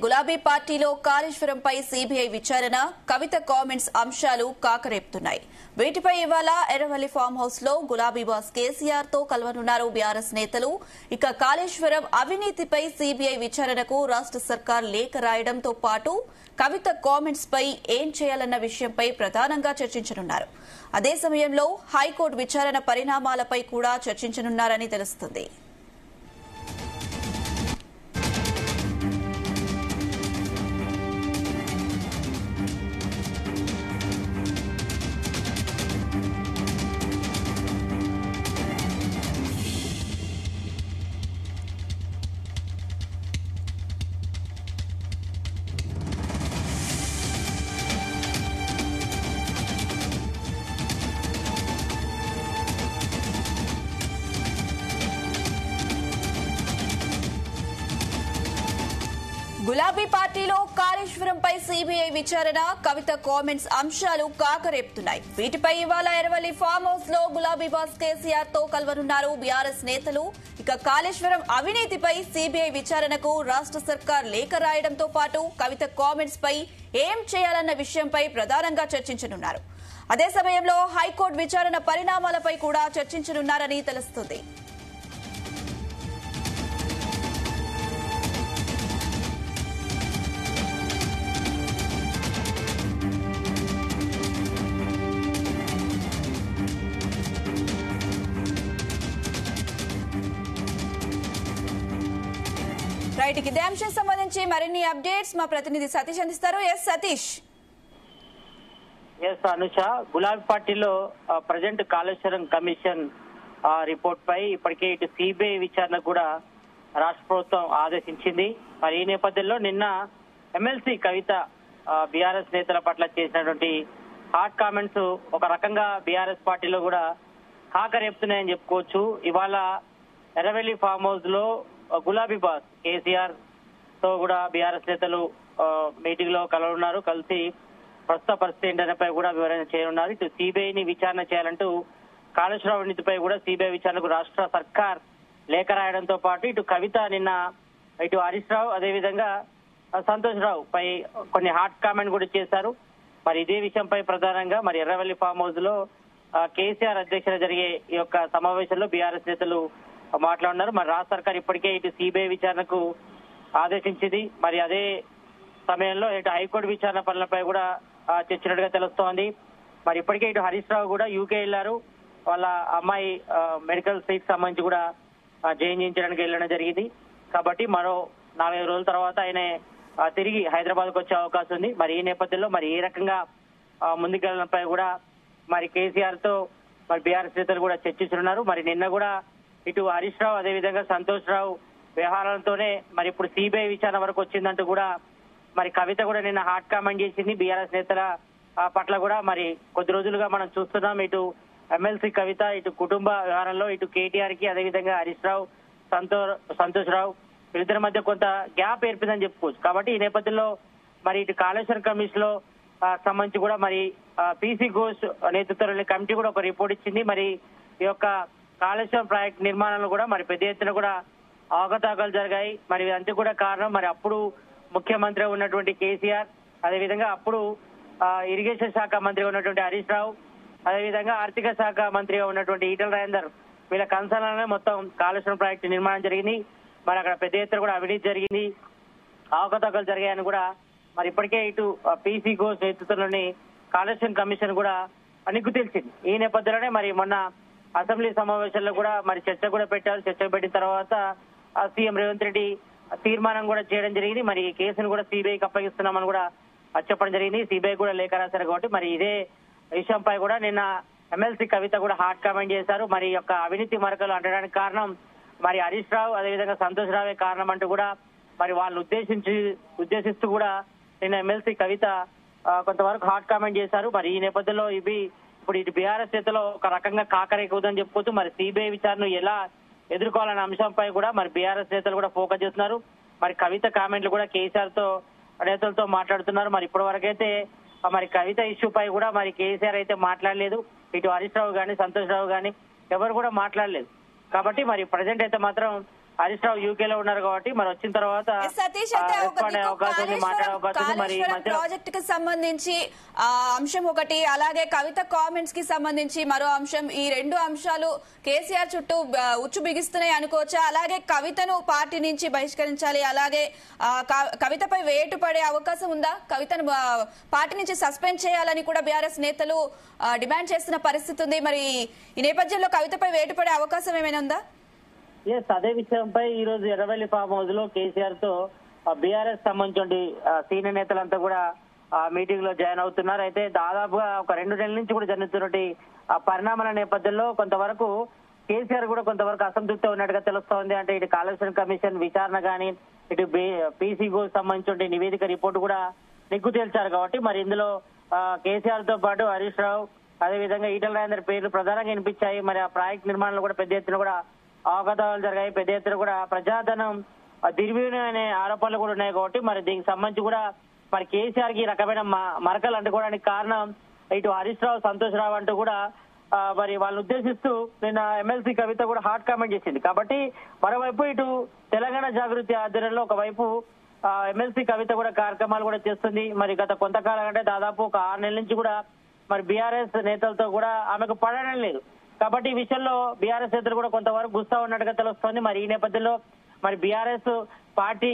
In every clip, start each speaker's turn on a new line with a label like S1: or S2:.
S1: గులాబీ పార్టీలో కాళేశ్వరంపై సీబీఐ విచారణ, కవిత కామెంట్స్ అంశాలు కాకరేపుతున్నాయి. వీటిపై ఇవాళ ఎర్రవల్లి ఫామ్ హౌస్ లో గులాబీ బాస్ కేసీఆర్ తో కలవనున్నారు బీఆర్ఎస్ నేతలు. ఇక కాళేశ్వరం అవినీతిపై సీబీఐ విచారణకు రాష్ట్ర సర్కార్ లేఖ రాయడంతో పాటు కవిత కామెంట్స్ పై ఏం చేయాలన్న విషయంపై ప్రధానంగా చర్చించనున్నారు. అదే సమయంలో హైకోర్టు విచారణ పరిణామాలపై కూడా చర్చించనున్నారని తెలుస్తుంది. గులాబీ పార్టీలో కాళేశ్వరంపై సీబీఐ విచారణ, కవిత కామెంట్స్ అంశాలు కాకరేపుతున్నాయి. వీటిపై ఇవాళ ఎర్రవల్లి ఫామ్ హౌస్ లో గులాబీ బాస్ కేసీఆర్ తో కలవనున్నారు బీఆర్ఎస్ నేతలు. ఇక కాళేశ్వరం అవినీతిపై సీబీఐ విచారణకు రాష్ట్ర సర్కార్ లేఖ రాయడంతో పాటు కవిత కామెంట్స్ పై ఏం చేయాలన్న విషయంపై ప్రధానంగా చర్చించనున్నారు. అదే సమయంలో హైకోర్టు విచారణ పరిణామాలపై కూడా చర్చించనున్నారని తెలుస్తుంది. రైట్, ఇదే అంశం సంబంధించి మరిన్ని అప్డేట్స్ మా ప్రతినిధి సతీష్ అందిస్తారు. ఎస్ సతీష్.
S2: ఎస్ అనుష, గులాబీ పార్టీలో ప్రజెంట్ కాళేశ్వరం కమిషన్ రిపోర్ట్ పై ఇప్పటికే ఇటు సిబిఐ విచారణ కూడా రాష్ట్ర ప్రభుత్వం ఆదేశించింది. మరి ఈ నేపథ్యంలో నిన్న ఎమ్మెల్సీ కవిత బీఆర్ఎస్ నేతల పట్ల చేసినటువంటి హాట్ కామెంట్స్ ఒక రకంగా బీఆర్ఎస్ పార్టీలో కూడా కాకరేపుతున్నాయని చెప్పుకోవచ్చు. ఇవాళ ఎర్రవెల్లి ఫామ్ హౌస్ లో గులాబీ బాస్ కేసీఆర్ తో కూడా బీఆర్ఎస్ నేతలు మీటింగ్ లో కలవనున్నారు. కలిసి ప్రస్తుత పరిస్థితి ఏంటనేపై కూడా వివరణ చేయనున్నారు. ఇటు సిబిఐని విచారణ చేయాలంటూ కాళేశ్వరం అవినీతిపై కూడా సిబిఐ విచారణకు రాష్ట్ర సర్కార్ లేఖ రాయడంతో పాటు ఇటు కవిత నిన్న ఇటు హరీష్ రావు అదేవిధంగా సంతోష్ రావు పై కొన్ని హాట్ కామెంట్ కూడా చేశారు. మరి ఇదే విషయంపై ప్రధానంగా మరి ఎర్రవల్లి ఫామ్ హౌస్ లో కేసీఆర్ అధ్యక్షత జరిగే ఈ యొక్క సమావేశంలో బీఆర్ఎస్ నేతలు మాట్లాడున్నారు. మరి రాష్ట్ర సర్కార్ ఇప్పటికే ఇటు సిబిఐ విచారణకు ఆదేశించింది. మరి అదే సమయంలో ఇటు హైకోర్టు విచారణ పనులపై కూడా చర్చించినట్టుగా తెలుస్తోంది. మరి ఇప్పటికే ఇటు హరీష్ రావు కూడా యూకే వెళ్లారు. వాళ్ళ అమ్మాయి మెడికల్ సీట్ సంబంధించి కూడా జాయిన్ చేయించడానికి వెళ్ళడం జరిగింది. కాబట్టి మరో 4-5 రోజుల తర్వాత ఆయన తిరిగి హైదరాబాద్కు వచ్చే అవకాశం ఉంది. మరి ఈ నేపథ్యంలో మరి ఏ రకంగా ముందుకెళ్లడంపై కూడా మరి కేసీఆర్ తో మరి బీఆర్ఎస్ నేతలు కూడా చర్చిస్తున్నారు. మరి నిన్న కూడా ఇటు హరీష్ రావు అదేవిధంగా సంతోష్ రావు వ్యవహారాలతోనే మరి ఇప్పుడు సిబిఐ విచారణ వరకు వచ్చిందంటూ కూడా మరి కవిత కూడా నిన్న హాట్ కామెంట్ చేసింది. బీఆర్ఎస్ నేతల పట్ల కూడా మరి కొద్ది రోజులుగా మనం చూస్తున్నాం. ఇటు ఎమ్మెల్సీ కవిత ఇటు కుటుంబ వ్యవహారంలో ఇటు కేటీఆర్ కి అదేవిధంగా హరీష్ రావు సంతోష్ రావు వీళ్ళిద్దరి మధ్య కొంత గ్యాప్ ఏర్పడిందని చెప్పుకోవచ్చు. కాబట్టి ఈ నేపథ్యంలో మరి ఇటు కాళేశ్వరం కమిషన్ లో సంబంధించి కూడా మరి పీసీ ఘోష్ నేతృత్వంలోని కమిటీ కూడా ఒక రిపోర్ట్ ఇచ్చింది. మరి ఈ యొక్క కాళేశ్వరం ప్రాజెక్ట్ నిర్మాణంలో కూడా మరి పెద్ద ఎత్తున కూడా అవకతవకలు జరిగాయి. మరి అంతే కూడా కారణం మరి అప్పుడు ముఖ్యమంత్రి ఉన్నటువంటి కేసీఆర్ అదేవిధంగా అప్పుడు ఇరిగేషన్ శాఖ మంత్రిగా ఉన్నటువంటి హరీష్ రావు అదేవిధంగా ఆర్థిక శాఖ మంత్రిగా ఉన్నటువంటి ఈటెల రాజేందర్ వీళ్ళ కన్సర్న్లోనే మొత్తం కాళేశ్వరం ప్రాజెక్టు నిర్మాణం జరిగింది. మరి అక్కడ పెద్ద ఎత్తున కూడా అవినీతి జరిగింది, అవకతవకలు జరిగాయని కూడా మరి ఇప్పటికే ఇటు పీసీ ఘోష్ నేతృత్వంలోని కాళేశ్వరం కమిషన్ కూడా నిగ్గు తెలిసింది. ఈ నేపథ్యంలోనే మరి మొన్న అసెంబ్లీ సమావేశాల్లో కూడా మరి చర్చ కూడా పెట్టారు. చర్చ పెట్టిన తర్వాత సీఎం రేవంత్ రెడ్డి తీర్మానం కూడా చేయడం జరిగింది. మరి ఈ కేసును కూడా సిబిఐకి అప్పగిస్తున్నామని కూడా చెప్పడం జరిగింది. సిబిఐ కూడా లేఖ రాశారు. కాబట్టి మరి ఇదే విషయంపై కూడా నిన్న ఎమ్మెల్సీ కవిత కూడా హాట్ కామెంట్ చేశారు. మరి యొక్క అవినీతి మరకలు అంటడానికి కారణం మరి హరీష్ రావు అదేవిధంగా సంతోష్ రావే కారణం అంటూ కూడా మరి వాళ్ళు ఉద్దేశిస్తూ కూడా నిన్న ఎమ్మెల్సీ కవిత కొంతవరకు హాట్ కామెంట్ చేశారు. మరి ఈ నేపథ్యంలో ఇవి ఇప్పుడు ఇటు బీఆర్ఎస్ నేతలో ఒక రకంగా కాకరేకుదని చెప్పుకోవచ్చు. మరి సిబిఐ విచారణ ఎలా ఎదుర్కోవాలనే అంశంపై కూడా మరి బీఆర్ఎస్ నేతలు కూడా ఫోకస్ చేస్తున్నారు. మరి కవిత కామెంట్లు కూడా కేసీఆర్ తో నేతలతో మాట్లాడుతున్నారు. మరి ఇప్పటి వరకైతే మరి కవిత ఇష్యూపై కూడా మరి కేసీఆర్ అయితే మాట్లాడలేదు. ఇటు హరీష్ రావు గాని సంతోష్ రావు గాని ఎవరు కూడా మాట్లాడలేదు. కాబట్టి మరి ప్రజెంట్ అయితే మాత్రం హరీష్ రావు యూకేలో ఉన్నారు కాబట్టి మరి వచ్చిన తర్వాత
S1: సతీష్
S2: అవకాశం ఉంది, మాట్లాడే అవకాశం ఉంది. మరి
S1: ప్రాజెక్ట్ కి సంబంధించి అంశం ఒకటి, అలాగే కవిత కామెంట్స్ కి సంబంధించి మరో అంశం. ఈ రెండు అంశాలు కేసీఆర్ చుట్టూ ఉచ్చు బిగిస్తున్నాయి అనుకోవచ్చా? అలాగే కవితను పార్టీ నుంచి బహిష్కరించాలి, అలాగే కవితపై వేటు పడే అవకాశం ఉందా? కవితను పార్టీ నుంచి సస్పెండ్ చేయాలని కూడా బీఆర్ఎస్ నేతలు డిమాండ్ చేస్తున్న పరిస్థితి ఉంది. మరి ఈ నేపథ్యంలో కవితపై వేటు పడే అవకాశం ఏమైనా ఉందా?
S2: అదే విషయంపై ఈ రోజు ఎర్రవెల్లి ఫామ్ హౌస్ లో కేసీఆర్ తో బీఆర్ఎస్ సంబంధించిన సీనియర్ నేతలంతా కూడా మీటింగ్ లో జాయిన్ అవుతున్నారు. అయితే దాదాపుగా ఒక 2 నెలల నుంచి కూడా జరుగుతున్నటువంటి పరిణామాల నేపథ్యంలో కొంతవరకు కేసీఆర్ కూడా కొంతవరకు అసంతృప్తి ఉన్నట్టుగా తెలుస్తోంది. అంటే ఇటు కాళేశ్వరం కమిషన్ విచారణ గానీ, ఇటు పీసీగో సంబంధించిన నివేదిక రిపోర్టు కూడా నిగ్గు తేల్చారు. కాబట్టి మరి ఇందులో కేసీఆర్ తో పాటు హరీష్ రావు, అదేవిధంగా ఈటల రాజేందర్ పేర్లు ప్రధానంగా వినిపించాయి. మరి ఆ ప్రాజెక్ట్ నిర్మాణంలో కూడా పెద్ద ఎత్తున కూడా అవకతవకలు జరిగాయి, పెద్ద ఎత్తున కూడా ప్రజాధనం దుర్వినియోగం అనే ఆరోపణలు కూడా ఉన్నాయి. కాబట్టి మరి దీనికి సంబంధించి కూడా మరి కేసీఆర్ కి రకమైన మరకలు అంటుకోవడానికి కారణం ఇటు హరీష్ రావు, సంతోష్ రావు అంటూ కూడా మరి వాళ్ళని ఉద్దేశిస్తూ నిన్న ఎమ్మెల్సీ కవిత కూడా హాట్ కామెంట్ చేసింది. కాబట్టి మరోవైపు ఇటు తెలంగాణ జాగృతి ఆధ్వర్యంలో ఒకవైపు ఎమ్మెల్సీ కవిత కూడా కార్యక్రమాలు కూడా చేస్తుంది. మరి గత కొంతకాలం అంటే దాదాపు ఒక 6 నెలల నుంచి కూడా మరి బీఆర్ఎస్ నేతలతో కూడా ఆమెకు పడడం లేదు. కాబట్టి ఈ విషయంలో బీఆర్ఎస్ నేతలు కూడా కొంతవరకు గుస్తా ఉన్నట్టుగా తెలుస్తోంది. మరి ఈ నేపథ్యంలో మరి బీఆర్ఎస్ పార్టీ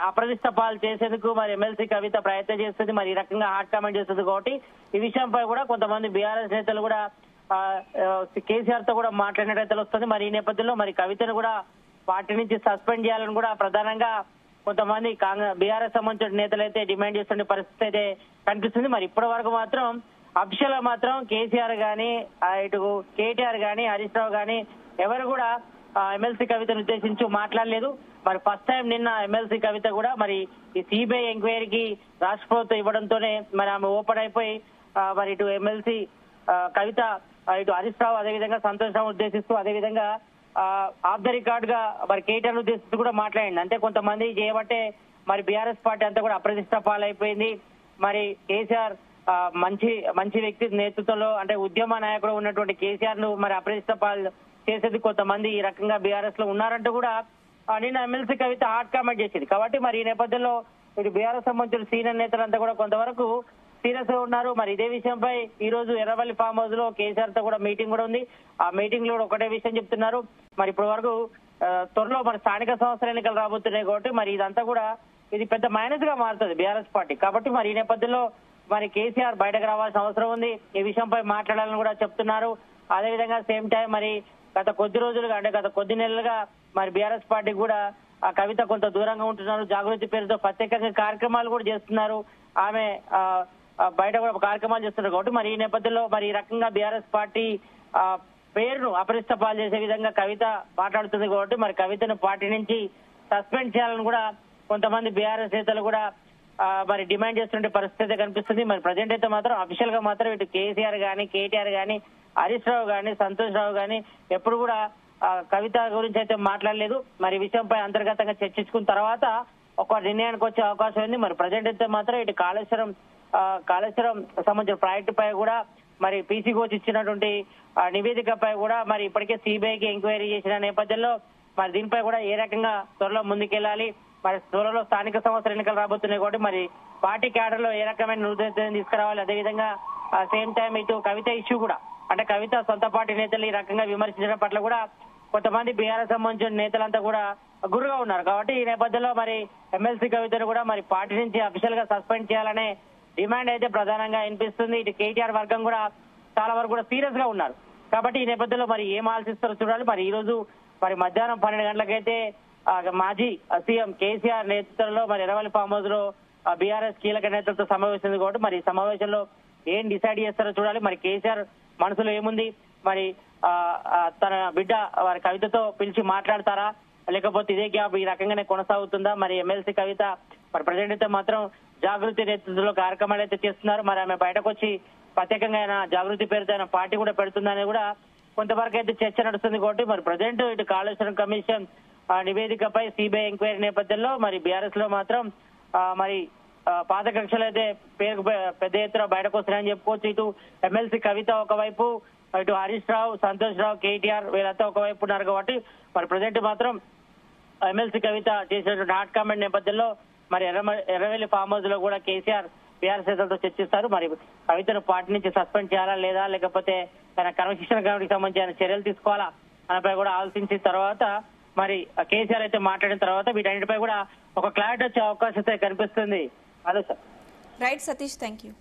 S2: అప్రతిష్ట పాలు చేసేందుకు మరి ఎమ్మెల్సీ కవిత ప్రయత్నం చేస్తుంది. మరి ఈ రకంగా హాట్ కామెంట్ చేస్తుంది. కాబట్టి ఈ విషయంపై కూడా కొంతమంది బీఆర్ఎస్ నేతలు కూడా కేసీఆర్ తో కూడా మాట్లాడినట్టు తెలుస్తుంది. మరి ఈ నేపథ్యంలో మరి కవితను కూడా పార్టీ నుంచి సస్పెండ్ చేయాలని కూడా ప్రధానంగా కొంతమంది బీఆర్ఎస్ సంబంధించిన నేతలు అయితే డిమాండ్ చేస్తున్న పరిస్థితి అయితే కనిపిస్తుంది. మరి ఇప్పటి వరకు మాత్రం అఫీషియల్ గా మాత్రం కేసీఆర్ గానీ, ఇటు కేటీఆర్ గానీ, హరీష్ రావు గానీ ఎవరు కూడా ఎమ్మెల్సీ కవితను ఉద్దేశించి మాట్లాడలేదు. మరి ఫస్ట్ టైం నిన్న ఎమ్మెల్సీ కవిత కూడా మరి ఈ సిబిఐ ఎంక్వైరీకి రాష్ట్ర ప్రభుత్వం ఇవ్వడంతోనే మరి ఆమె ఓపెన్ అయిపోయి మరి ఇటు ఎమ్మెల్సీ కవిత, ఇటు హరీష్ రావు, అదేవిధంగా సంతోష్ రావు ఉద్దేశిస్తూ, అదేవిధంగా ఆఫ్ ద రికార్డ్ గా మరి కేటీఆర్ ఉద్దేశిస్తూ కూడా మాట్లాడింది. అంటే కొంతమంది చేయబట్టే మరి బీఆర్ఎస్ పార్టీ అంతా కూడా అప్రతిష్ట పాలైపోయింది. మరి కేసీఆర్ మంచి వ్యక్తి నేతృత్వంలో అంటే ఉద్యమ నాయకుడు ఉన్నటువంటి కేసీఆర్ ను మరి అప్రతిష్ట పాలు చేసేది కొంతమంది ఈ రకంగా బీఆర్ఎస్ లో ఉన్నారంటూ కూడా నిన్న ఎమ్మెల్సీ కవిత హాట్ కామెంట్ చేసింది. కాబట్టి మరి ఈ నేపథ్యంలో ఇటు బీఆర్ఎస్ సంబంధించిన సీనియర్ నేతలంతా కూడా కొంతవరకు సీరియస్ గా ఉన్నారు. మరి ఇదే విషయంపై ఈ రోజు ఎర్రవల్లి ఫామ్ హౌస్ లో కేసీఆర్ తో కూడా మీటింగ్ కూడా ఉంది. ఆ మీటింగ్ లో ఒకటే విషయం చెప్తున్నారు. మరి ఇప్పటి వరకు త్వరలో మరి స్థానిక సంస్థల ఎన్నికలు రాబోతున్నాయి. కాబట్టి మరి ఇదంతా కూడా ఇది పెద్ద మైనస్ గా మారుతుంది బీఆర్ఎస్ పార్టీ. కాబట్టి మరి ఈ నేపథ్యంలో మరి కేసీఆర్ బయటకు రావాల్సిన అవసరం ఉంది. ఈ విషయంపై మాట్లాడాలని కూడా చెప్తున్నారు. అదేవిధంగా సేమ్ టైం మరి గత కొద్ది రోజులుగా అంటే గత కొద్ది నెలలుగా మరి బీఆర్ఎస్ పార్టీ కూడా ఆ కవిత కొంత దూరంగా ఉంటున్నారు. జాగృతి పేరుతో ప్రత్యేకంగా కార్యక్రమాలు కూడా చేస్తున్నారు. ఆమె బయట కూడా కార్యక్రమాలు చేస్తున్నారు. కాబట్టి మరి ఈ నేపథ్యంలో మరి ఈ రకంగా బీఆర్ఎస్ పార్టీ పేరును అపరిష్ట పాలు చేసే విధంగా కవిత మాట్లాడుతుంది. కాబట్టి మరి కవితను పార్టీ నుంచి సస్పెండ్ చేయాలని కూడా కొంతమంది బీఆర్ఎస్ నేతలు కూడా మరి డిమాండ్ చేస్తున్న పరిస్థితి కనిపిస్తుంది. మరి ప్రజెంట్ అయితే మాత్రం అఫీషియల్ గా మాత్రం ఇటు కేసీఆర్ గానీ, కేటీఆర్ గానీ, హరీష్ రావు గానీ, సంతోష్ రావు గానీ ఎప్పుడు కూడా కవిత గురించి అయితే మాట్లాడలేదు. మరి ఈ విషయంపై అంతర్గతంగా చర్చించుకున్న తర్వాత ఒక నిర్ణయానికి వచ్చే అవకాశం ఉంది. మరి ప్రజెంట్ అయితే మాత్రం ఇటు కాళేశ్వరం సంబంధించిన ప్రాజెక్టు పై కూడా మరి పీసీ కోచ్ ఇచ్చినటువంటి నివేదికపై కూడా మరి ఇప్పటికే సిబిఐకి ఎంక్వైరీ చేసిన నేపథ్యంలో మరి దీనిపై కూడా ఏ రకంగా త్వరలో ముందుకెళ్లాలి, మరి త్వరలో స్థానిక సంస్థల ఎన్నికలు రాబోతున్నాయి. కాబట్టి మరి పార్టీ క్యాడర్ లో ఏ రకమైన నూతన తీసుకురావాలి, అదేవిధంగా సేమ్ టైం ఇటు కవిత ఇష్యూ కూడా అంటే కవిత సొంత పార్టీ నేతలు ఈ రకంగా విమర్శించడం పట్ల కూడా కొంతమంది బీఆర్ఎస్ సంబంధించిన నేతలంతా కూడా గురుగా ఉన్నారు. కాబట్టి ఈ నేపథ్యంలో మరి ఎమ్మెల్సీ కవితను కూడా మరి పార్టీ నుంచి అఫీషియల్ గా సస్పెండ్ చేయాలనే డిమాండ్ అయితే ప్రధానంగా వినిపిస్తుంది. ఇటు కేటీఆర్ వర్గం కూడా చాలా వరకు కూడా సీరియస్ గా ఉన్నారు. కాబట్టి ఈ నేపథ్యంలో మరి ఏం ఆలోచిస్తారో చూడాలి. మరి ఈ రోజు మరి మధ్యాహ్నం 12 గంటలకైతే మాజీ సీఎం కేసీఆర్ నేతృత్వంలో మరి ఎర్రవల్లి ఫామ్ హౌస్ లో బీఆర్ఎస్ కీలక నేతలతో సమావేశం కాబట్టి మరి ఈ సమావేశంలో ఏం డిసైడ్ చేస్తారో చూడాలి. మరి కేసీఆర్ మనసులో ఏముంది, మరి తన బిడ్డ వారి కవితతో పిలిచి మాట్లాడతారా, లేకపోతే ఇదే గ్యాప్ ఈ రకంగానే కొనసాగుతుందా? మరి ఎమ్మెల్సీ కవిత మరి ప్రజెంట్ అయితే మాత్రం జాగృతి నేతృత్వంలో కార్యక్రమాలు అయితే చేస్తున్నారు. మరి ఆమె బయటకు వచ్చి ప్రత్యేకంగా ఆయన జాగృతి పేరుతో ఆయన పార్టీ కూడా పెడుతుందని కూడా కొంతవరకు అయితే చర్చ నడుస్తుంది. కాబట్టి మరి ప్రజెంట్ ఇటు కాళేశ్వరం కమిషన్ నివేదికపై సిబిఐ ఎంక్వైరీ నేపథ్యంలో మరి బీఆర్ఎస్ లో మాత్రం మరి పాత కక్షలు అయితే పేరుకు పెద్ద ఎత్తున బయటకు వస్తున్నాయని చెప్పుకోవచ్చు. ఇటు ఎమ్మెల్సీ కవిత ఒకవైపు ఇటు హరీష్ రావు, సంతోష్ రావు, కేటీఆర్ వీళ్ళంతా ఒకవైపు ఉన్నారు కాబట్టి మరి ప్రజెంట్ మాత్రం ఎమ్మెల్సీ కవిత చేసినటువంటి హాట్ కామెంట్ నేపథ్యంలో మరి ఎర్రవెల్లి ఫామ్ హౌస్ లో కూడా కేసీఆర్ బీఆర్ఎస్ నేతలతో చర్చిస్తారు. మరి కవితను పార్టీ నుంచి సస్పెండ్ చేయాలా లేదా, లేకపోతే తన క్రమశిక్షణ కమిటీకి సంబంధించిన చర్యలు తీసుకోవాలా దానిపై కూడా ఆలోచించిన తర్వాత మరి కేసీఆర్ అయితే మాట్లాడిన తర్వాత వీటన్నిటిపై కూడా ఒక క్లారిటీ వచ్చే అవకాశం అయితే కనిపిస్తుంది. అదే sir.
S1: Right Satish, thank you.